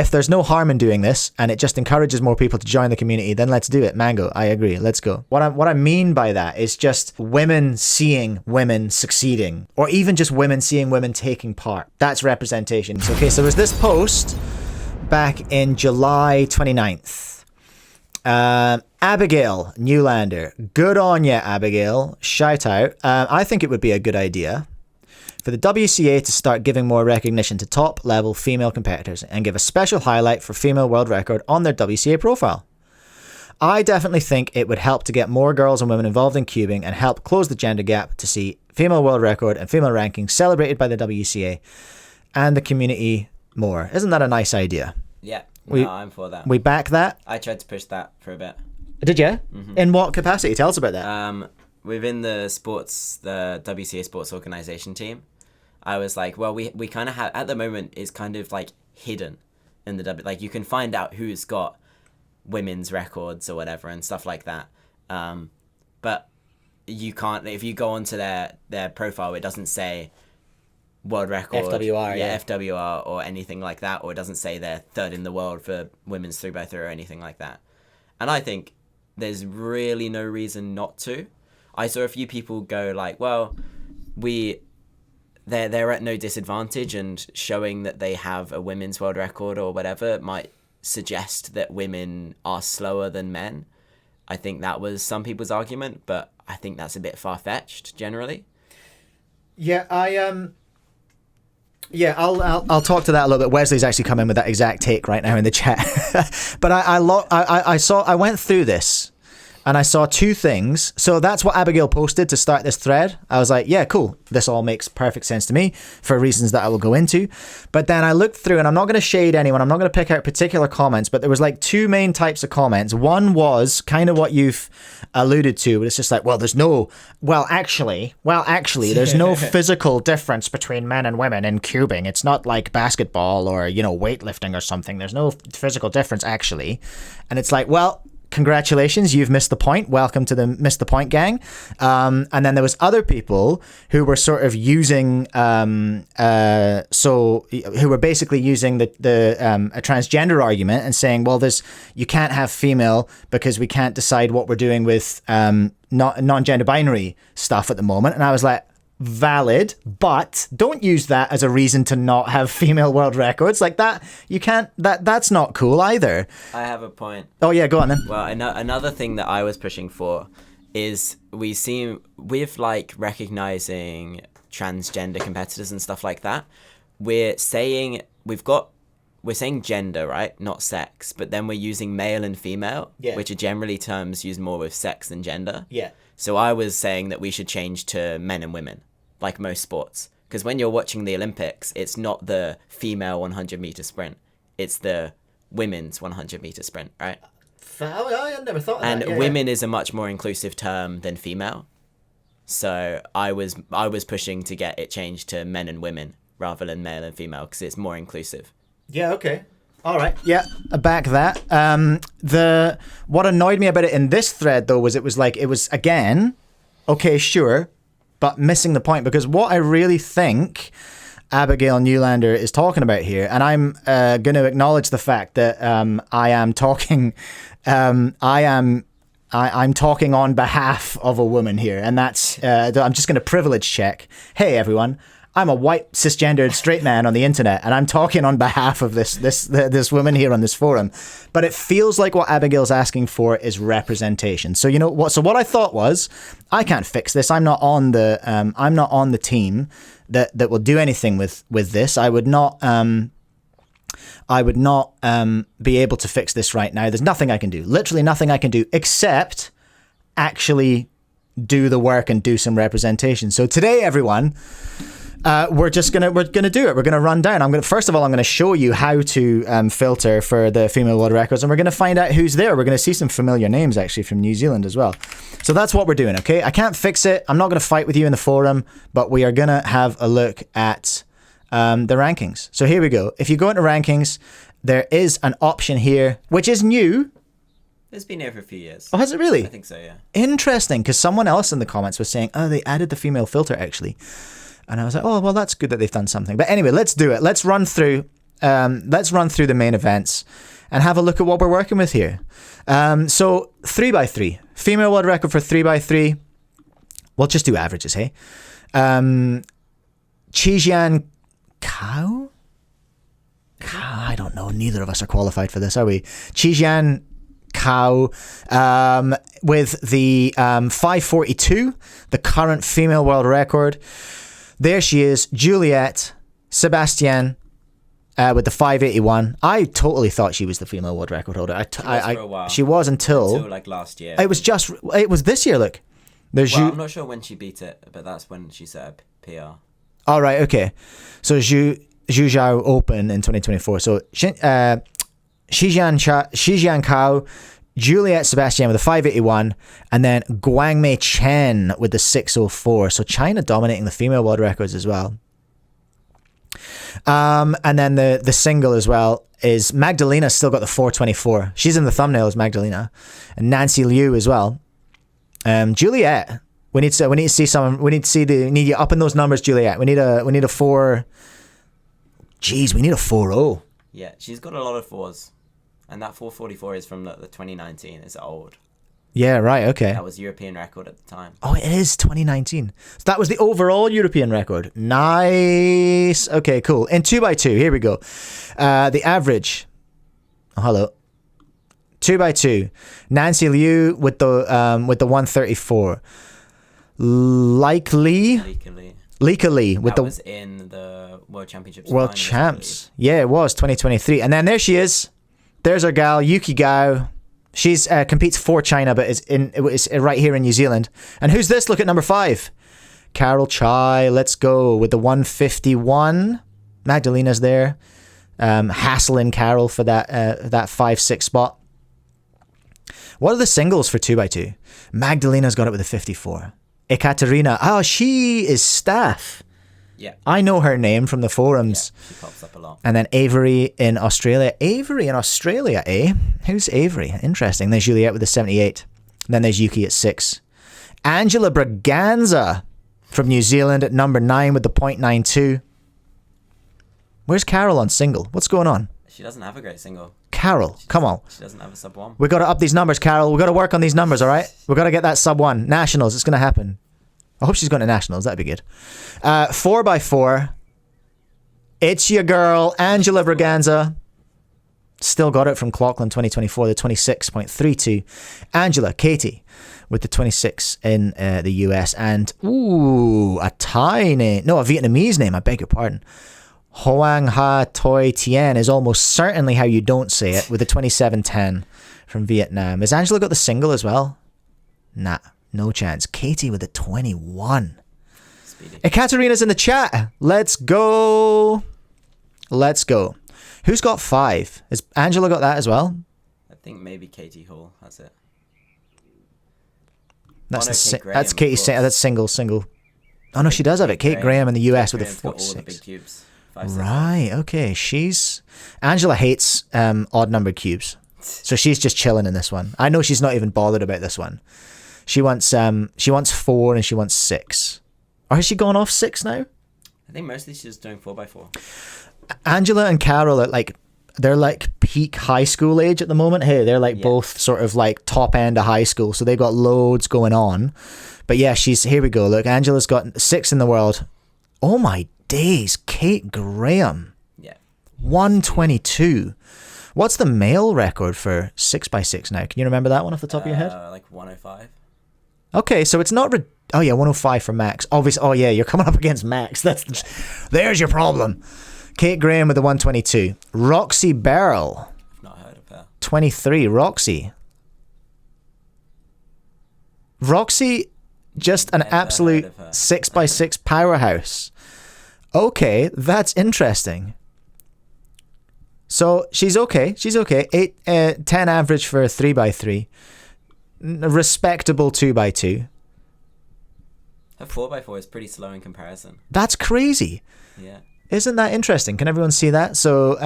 if there's no harm in doing this and it just encourages more people to join the community, then let's do it. Mango, I agree. Let's go. What I mean by that is just women seeing women succeeding, or even just women seeing women taking part. That's representation. So, okay, so there was this post back in July 29th. Abigail Newlander. Good on ya, Abigail. Shout out. I think it would be a good idea for the WCA to start giving more recognition to top-level female competitors and give a special highlight for female world record on their WCA profile. I definitely think it would help to get more girls and women involved in cubing and help close the gender gap to see female world record and female rankings celebrated by the WCA and the community more. Isn't that a nice idea? Yeah, I'm for that. We back that? I tried to push that for a bit. Did you? Mm-hmm. In what capacity? Tell us about that. Within the WCA sports organization team, I was like, well, we kind of have, at the moment, it's kind of like hidden in the like you can find out who's got women's records or whatever and stuff like that. But you can't, if you go onto their profile, it doesn't say world record. FWR, yeah. FWR or anything like that, or it doesn't say they're third in the world for women's 3x3 or anything like that. And I think there's really no reason not to. I saw a few people go like, well, they're at no disadvantage, and showing that they have a women's world record or whatever might suggest that women are slower than men. I think that was some people's argument, but I think that's a bit far-fetched generally. Yeah, I'll talk to that a little bit. Wesley's actually come in with that exact take right now in the chat. But I went through this and I saw two things. So that's what Abigail posted to start this thread. I was like, yeah, cool. This all makes perfect sense to me for reasons that I will go into. But then I looked through, and I'm not going to shade anyone. I'm not going to pick out particular comments, but there was like two main types of comments. One was kind of what you've alluded to, but it's just like, actually, there's no physical difference between men and women in cubing. It's not like basketball or, weightlifting or something. There's no physical difference actually. And it's like, well, congratulations, you've missed the point. Welcome to the Miss the Point gang. And then there was other people who were sort of using, who were basically using a transgender argument and saying, well, you can't have female because we can't decide what we're doing with non-gender binary stuff at the moment. And I was like, valid, but don't use that as a reason to not have female world records like that. You can't, that's not cool either. I have a point. Oh yeah, go on then. Well, another thing that I was pushing for is we seem with like recognizing transgender competitors and stuff like that, we're saying gender, right? Not sex, but then we're using male and female, which are generally terms used more with sex than gender. Yeah. So I was saying that we should change to men and women, like most sports. Because when you're watching the Olympics, it's not the female 100-meter sprint. It's the women's 100-meter sprint, right? I never thought of that. And women is a much more inclusive term than female. So I was pushing to get it changed to men and women rather than male and female, because it's more inclusive. Yeah, okay. All right. Yeah, back that. What annoyed me about it in this thread, though, was it was again, okay, sure, but missing the point, because what I really think Abigail Newlander is talking about here, and I'm going to acknowledge the fact that I'm talking on behalf of a woman here, and that's I'm just going to privilege check. Hey, everyone. I'm a white cisgendered straight man on the internet, and I'm talking on behalf of this woman here on this forum. But it feels like what Abigail's asking for is representation. So you know what? So what I thought was, I can't fix this. I'm not on the team that will do anything with this. I would not be able to fix this right now. There's nothing I can do. Literally nothing I can do except actually do the work and do some representation. So today, everyone. We're gonna do it. We're gonna run down. First of all, I'm gonna show you how to filter for the female world records, and we're gonna find out who's there. We're gonna see some familiar names actually from New Zealand as well. So that's what we're doing. Okay, I can't fix it. I'm not gonna fight with you in the forum, but we are gonna have a look at the rankings. So here we go. If you go into rankings, there is an option here which is new. It's been here for a few years. Oh, has it really? I think so. Yeah. Interesting, because someone else in the comments was saying, oh, they added the female filter actually. And I was like, oh, well, that's good that they've done something. But anyway, let's do it. Let's run through let's run through the main events and have a look at what we're working with here. So 3x3. Female world record for 3x3. We'll just do averages, hey? Chijian Kao? I don't know. Neither of us are qualified for this, are we? Chijian Kao with the 5:42, the current female world record. There she is, Juliette Sebastian with the 5:81. I totally thought she was the female world record holder. For a while. She was until like last year. It was this year. Look, there's I'm not sure when she beat it, but that's when she set up PR. All right, okay. So Zhuzhou Open in 2024. So Shijian Kao, Juliette Sebastian with the 5:81, and then Guangmei Chen with the 6:04. So China dominating the female world records as well. And then the single as well is Magdalena still got the 4:24. She's in the thumbnail as Magdalena, and Nancy Liu as well. Juliette, we need to see someone. We need to see we need you up in those numbers, Juliette. We need a 4. Jeez, we need a 4-0. Yeah, she's got a lot of 4s, and that 4:44 is from the 2019. It's old. Yeah, right. Okay. That was European record at the time. Oh, it is 2019. So that was the overall European record. Nice. Okay, cool. In 2x2, here we go. The average. Oh, hello. 2x2. Nancy Liu with the 134. Lika Lee with that was in the World Championships. World Champs. Yeah, it was 2023. And then there she is. There's our gal, Yuki Gao. She's competes for China, but is right here in New Zealand. And who's this? Look at number 5. Carol Chai. Let's go with the 151. Magdalena's there. Hassling Carol for that 5-6 spot. What are the singles for 2x2? Magdalena's got it with a 54. Ekaterina. Oh, she is staff. Yeah. I know her name from the forums. Yeah, she pops up a lot. And then Avery in Australia. Avery in Australia, eh? Who's Avery? Interesting. There's Juliette with the 78. And then there's Yuki at 6. Angela Braganza from New Zealand at number 9 with the 0.92. Where's Carol on single? What's going on? She doesn't have a great single. Carol, come on. She doesn't have a sub 1. We got to up these numbers, Carol. We got to work on these numbers, all right? We got to get that sub 1. Nationals, it's going to happen. I hope she's going to nationals. That'd be good. 4x4. It's your girl, Angela Braganza. Still got it from Clockland 2024, the 26.32. Angela, Katie, with the 26 in the US. And, ooh, a Vietnamese name. I beg your pardon. Hoang Ha Toi Tien is almost certainly how you don't say it, with the 27.10 from Vietnam. Has Angela got the single as well? Nah, no chance. Katie with the 21. Speedy. Ekaterina's in the chat. Let's go. Let's go. Who's got 5? Has Angela got that as well? I think maybe Katie Hall has it. That's Katie. That's single. Oh no, she does have it. Kate Graham in the US with the 4-6. Right, okay. Angela hates odd numbered cubes. So she's just chilling in this one. I know she's not even bothered about this one. She wants 4 and she wants 6. Or has she gone off 6 now? I think mostly she's doing 4x4. Angela and Carol are they're like peak high school age at the moment. Hey, they're both sort of like top end of high school, so they've got loads going on. But yeah, here we go. Look, Angela's got 6 in the world. Oh my days, Kate Graham. Yeah. 122. What's the male record for 6x6 now? Can you remember that one off the top of your head? Like 105. Okay, so it's not... 105 for Max. Obviously, oh yeah, you're coming up against Max. There's your problem. Kate Graham with the 122. Roxy Beryl. I've not heard of her. 23. Roxy, just an absolute 6x6 powerhouse. Okay, that's interesting. So she's okay. 10 average for a 3x3. Respectable 2x2. Her 4x4 is pretty slow in comparison. That's crazy. Yeah. Isn't that interesting? Can everyone see that? So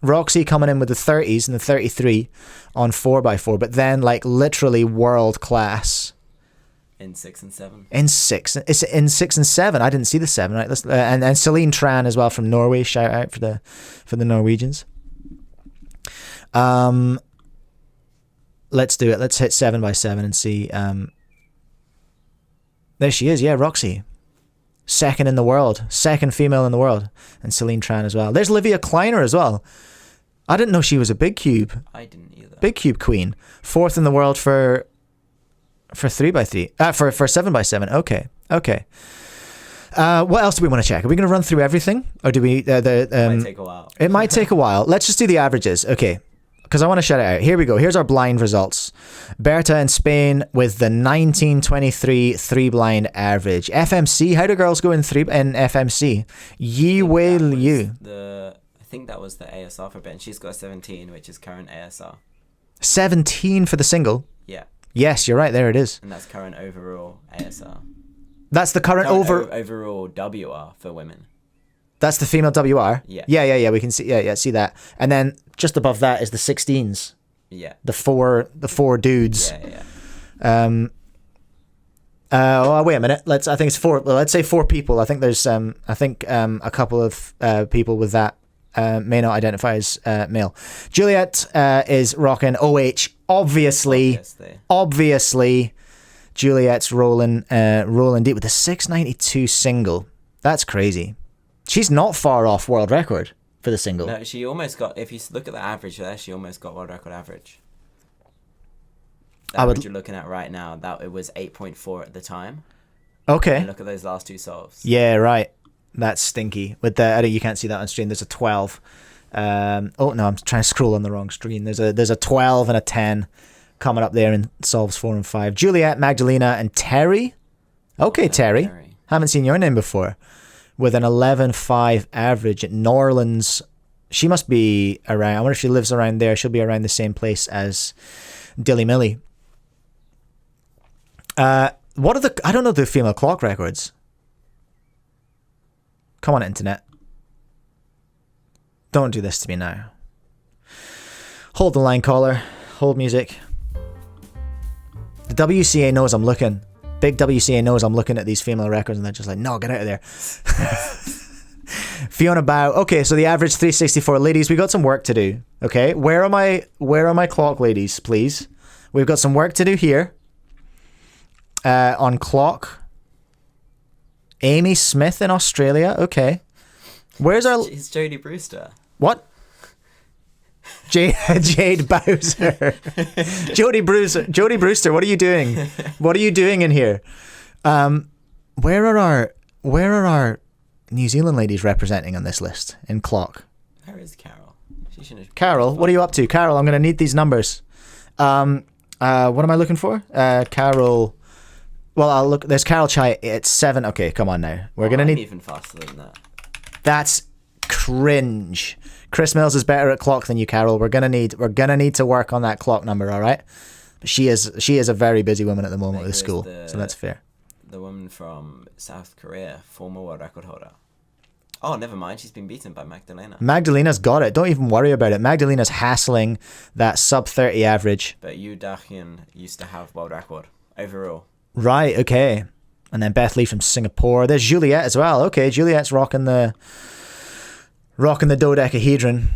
Roxy coming in with the 30s and the 33 on 4x4, but then like literally world class in 6 and 7. It's in 6 and 7. I didn't see the 7. Right, let's and Celine Tran as well from Norway. Shout out for the Norwegians. Let's do it. Let's hit 7x7 and see. There she is. Yeah, Roxy. Second in the world. Second female in the world. And Celine Tran as well. There's Livia Kleiner as well. I didn't know she was a big cube. I didn't either. Big cube queen. Fourth in the world for 3x3. For 7x7. Okay. What else do we want to check? Are we going to run through everything? Or do we... It might take a while. It might take a while. Let's just do the averages. Okay. Because I want to shout it out. Here we go. Here's our blind results. Berta in Spain with the 1923 3-blind average. FMC. How do girls go in FMC? Yi Wei Liu. I think that was the ASR for Ben. She's got 17, which is current ASR. 17 for the single? Yeah. Yes, you're right. There it is. And that's current overall ASR. That's the current overall WR for women. That's the female WR? Yeah. Yeah. We can see. Yeah. See that. And then just above that is the 16s. Yeah. The four dudes. Yeah. Oh, wait a minute. I think it's 4. Well, let's say 4 people. I think there's a couple of people with that may not identify as male. Juliet is rocking OH. Obviously. Juliet's rolling deep with a 692 single. That's crazy. She's not far off world record for the single. No, she almost got, if you look at the average there, she almost got world record average. The average you're looking at right now, that it was 8.4 at the time. Okay. And look at those last 2 solves. Yeah, right. That's stinky. With the, you can't see that on stream. There's a 12. Oh no, I'm trying to scroll on the wrong screen. There's a 12 and a 10 coming up there in solves 4 and 5. Juliet, Magdalena, and Terry. Okay, Terry. Haven't seen your name before. With an 11.5 average at New Orleans. She must be around. I wonder if she lives around there. She'll be around the same place as Dilly Millie. What are I don't know the female clock records. Come on, internet. Don't do this to me now. Hold the line, caller. Hold music. The WCA knows I'm looking. Big WCA knows I'm looking at these female records and they're just like, no, get out of there. Fiona Bow. Okay, so the average 364. Ladies, we got some work to do. Okay, where are my clock ladies, please? We've got some work to do here. On clock. Amy Smith in Australia. Okay. Where's our... It's Jodie Brewster. What? Jade Bowser. Jodie Brewster, what are you doing? What are you doing in here? Where are our New Zealand ladies representing on this list in clock? Where is Carol? Carol, what are you up to? Carol, I'm going to need these numbers. What am I looking for? Carol. Well, I'll look. There's Carol Chai. It's 7. Okay, come on now. We're going to need... even faster than that. That's cringe. Chris Mills is better at clock than you, Carol. We're gonna need to work on that clock number, all right? But she is a very busy woman at the moment with the school, so that's fair. The woman from South Korea, former world record holder. Oh, never mind. She's been beaten by Magdalena. Magdalena's got it. Don't even worry about it. Magdalena's hassling that sub 30 average. But Yu Dahyun used to have world record overall. Right. Okay. And then Beth Lee from Singapore. There's Juliet as well. Okay, Juliet's rocking the dodecahedron.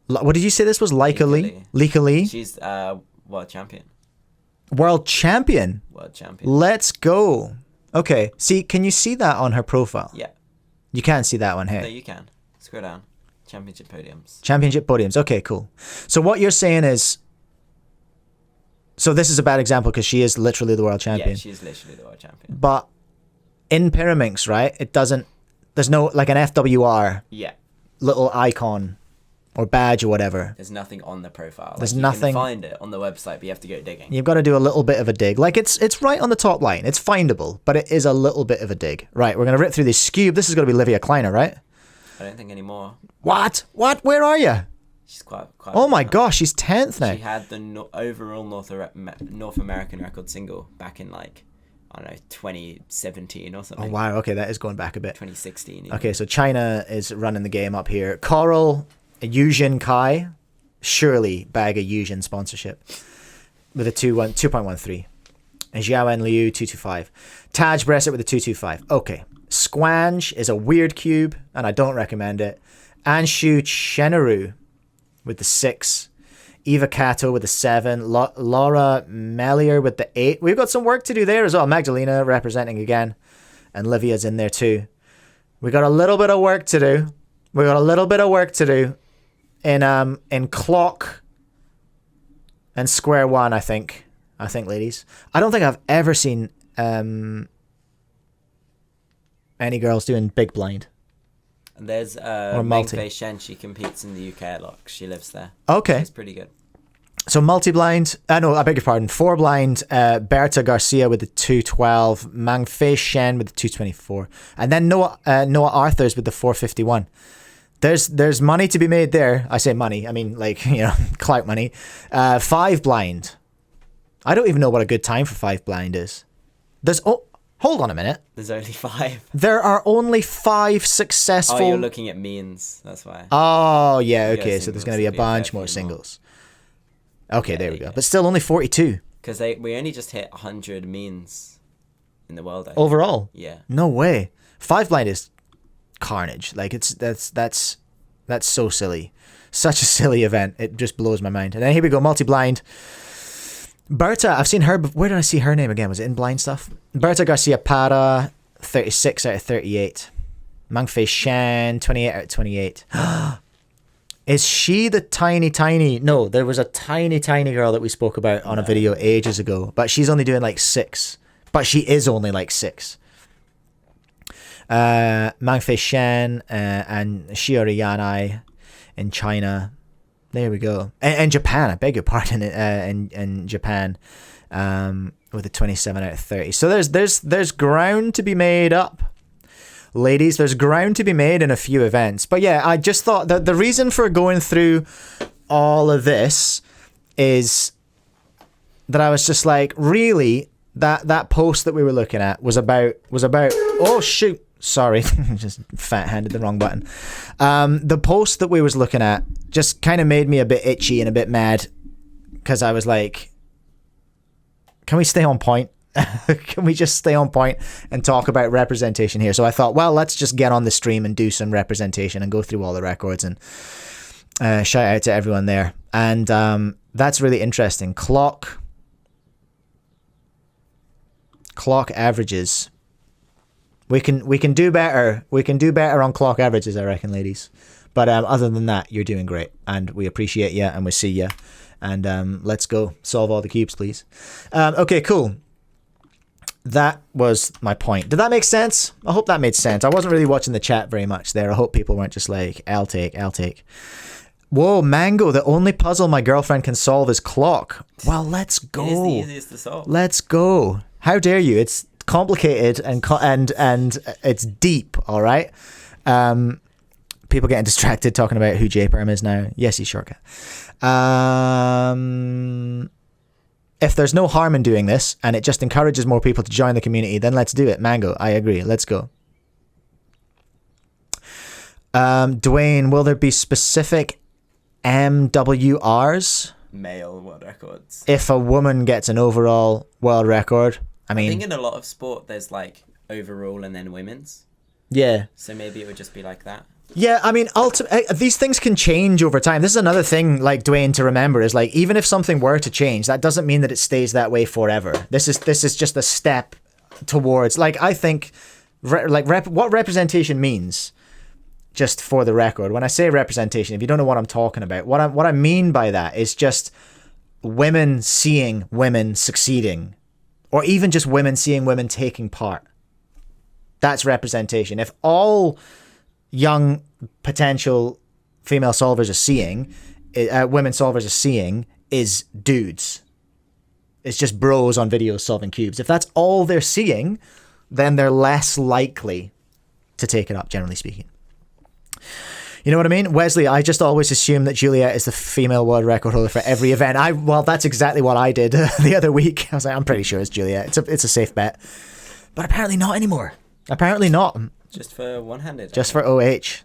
What did you say this was? Lika Lee? She's world champion. World champion? World champion. Let's go. Okay. See, can you see that on her profile? Yeah. You can't see that one, hey? No, you can. Scroll down. Championship podiums. Championship podiums. Okay, cool. So what you're saying is... So this is a bad example because she is literally the world champion. Yeah, she's literally the world champion. But in Pyraminx, right, it doesn't... There's no, like an FWR little icon or badge or whatever. There's nothing on the profile. There's nothing. You nothing. can find it on the website, but you have to go digging. You've got to do a little bit of a dig. Like it's right on the top line. It's findable, but it is a little bit of a dig. Right, we're going to rip through this cube. This is going to be Livia Kleiner, right? I don't think anymore. What? Where are you? She's quite. Oh my gosh, she's 10th now. She had the overall North American record single back in I don't know, 2017 or something. Oh wow, okay, that is going back a bit. 2016. Even. Okay, so China is running the game up here. Coral, Yujin Kai, surely bag a Yujin sponsorship with a 2.13. And Xiaowen Liu 225. Taj Bressett with the 225. Okay. Squanch is a weird cube, and I don't recommend it. Anshu Chenaru with the 6. Eva Cato with the 7. Laura Mellier with the 8. We've got some work to do there as well. Magdalena representing again. And Livia's in there too. We got a little bit of work to do. In clock and square one, I think, ladies. I don't think I've ever seen any girls doing big blind. And there's Mengfei Shen. She competes in the UK a lot. She lives there. Okay. She's pretty good. So multi-blind, no, I beg your pardon, 4 blind, Berta Garcia with the 212, Mengfei Shen with the 224, and then Noah Arthurs with the 451. There's money to be made there. I say money, I mean clout money. 5 blind. I don't even know what a good time for 5 blind is. Hold on a minute. There's only 5. There are only 5 successful. Oh, you're looking at means. That's why. Oh, yeah, okay. So there's going to be a bunch more singles. Okay, yeah, there we go. But still only 42. Because we only just hit 100 means in the world. Overall? Yeah. No way. 5 blind is carnage. Like that's so silly. Such a silly event. It just blows my mind. And then here we go, multi-blind. Berta, I've seen her. Where did I see her name again? Was it in blind stuff? Berta Garcia Para, 36 out of 38. Mengfei Shan, 28 out of 28. Is she the tiny? No, there was a tiny girl that we spoke about on a video ages ago, but she's only doing like 6. But she is only like 6. Mengfei Shan and Shiori Yanai in China. There we go. And Japan, I beg your pardon, in Japan, with a 27 out of 30. So there's ground to be made up. Ladies, there's ground to be made in a few events. But yeah, I just thought that the reason for going through all of this is that I was just like, really, that post that we were looking at was about oh shoot, sorry, just fat-handed the wrong button. The post that we was looking at just kind of made me a bit itchy and a bit mad, because I was like, can we stay on point? Can we just stay on point and talk about representation here? So I thought, well, let's just get on the stream and do some representation and go through all the records and shout out to everyone there. And that's really interesting. Clock averages. We can do better. We can do better on clock averages, I reckon, ladies. But other than that, you're doing great, and we appreciate you, and we see you. And let's go solve all the cubes, please. Okay, cool. That was my point. Did that make sense? I hope that made sense. I wasn't really watching the chat very much there. I hope people weren't just like, I'll take. Whoa, Mango, the only puzzle my girlfriend can solve is clock. Well, let's go. It is the easiest to solve. Let's go. How dare you? It's complicated and it's deep, all right? People getting distracted talking about who J-Perm is now. Yes, he's shortcut. If there's no harm in doing this and it just encourages more people to join the community, then let's do it. Mango, I agree. Let's go. Dwayne, will there be specific MWRs? Male world records. If a woman gets an overall world record? I think in a lot of sport there's like overall and then women's. Yeah. So maybe it would just be like that. Yeah, I mean, these things can change over time. This is another thing, like, Dwayne, to remember, is like, even if something were to change, that doesn't mean that it stays that way forever. This is just a step towards, like, I think, what representation means, just for the record. When I say representation, if you don't know what I'm talking about, what I mean by that is just women seeing women succeeding, or even just women seeing women taking part. That's representation. If all young potential female solvers are seeing, women solvers are seeing, is dudes. It's just bros on videos solving cubes. If that's all they're seeing, then they're less likely to take it up, generally speaking. You know what I mean? Wesley, I just always assume that Juliet is the female world record holder for every event. Well, that's exactly what I did the other week. I was like, I'm pretty sure it's Juliet. It's a safe bet. But apparently not anymore. Apparently not. Just for one-handed. Just for OH.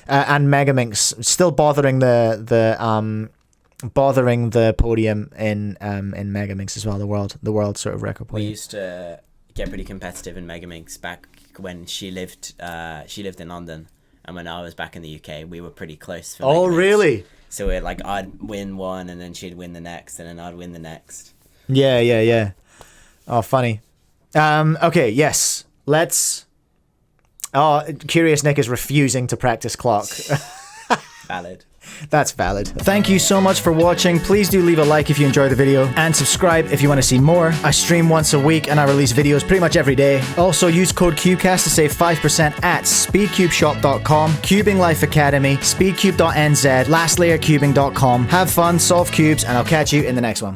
And Megaminx still bothering the bothering the podium in Megaminx as well, the world sort of record We podium. used to get pretty competitive in Megaminx back when she lived in London, and when I was back in the UK, we were pretty close for Oh, Megaminx. really? So we're like, I'd win one, and then she'd win the next, and then I'd win the next. Yeah. Oh, funny. Okay, yes. Let's... Oh, Curious Nick is refusing to practice clock. Valid. That's valid. Thank you so much for watching. Please do leave a like if you enjoyed the video, and subscribe if you want to see more. I stream once a week and I release videos pretty much every day. Also use code CUBECAST to save 5% at speedcubeshop.com, Cubing Life Academy, speedcube.nz, lastlayercubing.com. Have fun, solve cubes, and I'll catch you in the next one.